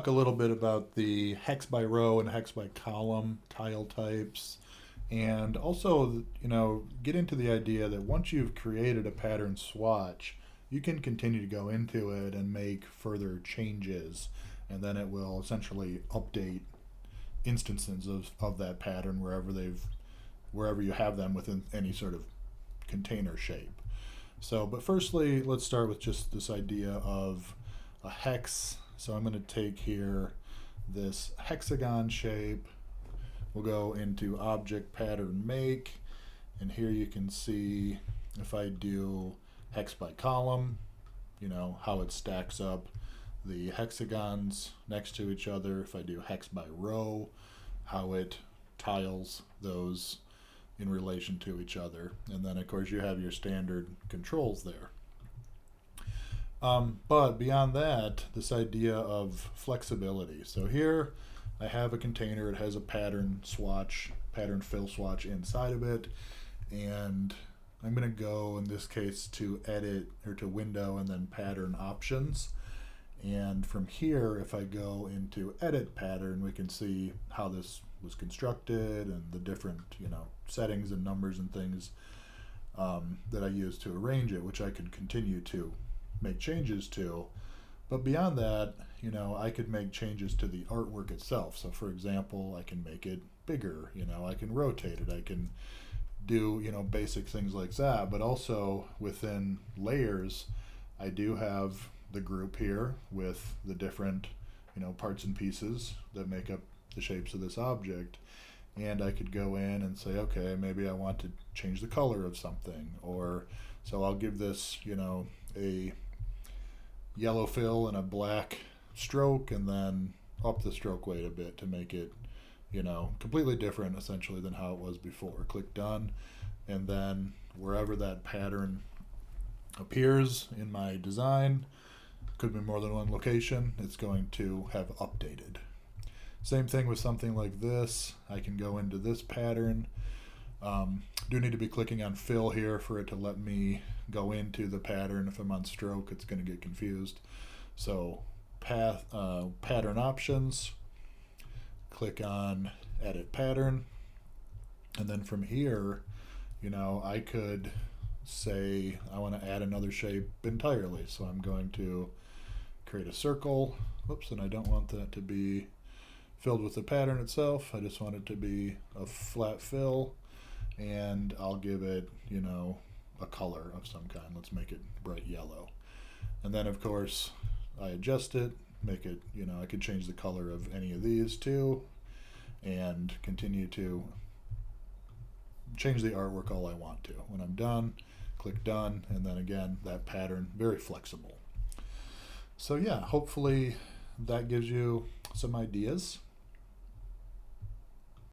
Talk a little bit about the hex by row and hex by column tile types, and also, get into the idea that once you've created a pattern swatch, you can continue to go into it and make further changes, and then it will essentially update instances of that pattern wherever you have them within any sort of container shape. So, but firstly, let's start with just this idea of a hex. So I'm going to take here this hexagon shape. We'll go into object pattern make, and here you can see if I do hex by column, how it stacks up the hexagons next to each other. If I do hex by row, how it tiles those in relation to each other. And then of course you have your standard controls there. But beyond that, this idea of flexibility. So here I have a container, it has a pattern fill swatch inside of it, and I'm going to go in this case to edit or to window and then pattern options. And from here, if I go into edit pattern, we can see how this was constructed and the different settings and numbers and things that I used to arrange it, which I could continue to make changes to. But beyond that, I could make changes to the artwork itself. So for example, I can make it bigger, I can rotate it, I can do basic things like that. But also within layers, I do have the group here with the different parts and pieces that make up the shapes of this object. And I could go in and say, okay, maybe I want to change the color of something, or so I'll give this a yellow fill and a black stroke, and then up the stroke weight a bit to make it completely different essentially than how it was before. Click done, and then wherever that pattern appears in my design, could be more than one location, it's going to have updated. Same thing with something like this. I can go into this pattern. Do need to be clicking on fill here for it to let me go into the pattern. If I'm on stroke, it's going to get confused. So pattern options, click on edit pattern, and then from here, I could say I want to add another shape entirely. So I'm going to create a circle. Whoops, and I don't want that to be filled with the pattern itself. I just want it to be a flat fill, and I'll give it, a color of some kind. Let's make it bright yellow. And then of course I adjust it, make it, I could change the color of any of these too, and continue to change the artwork all I want to. When I'm done, click done, and then again, that pattern, very flexible. So yeah, hopefully that gives you some ideas.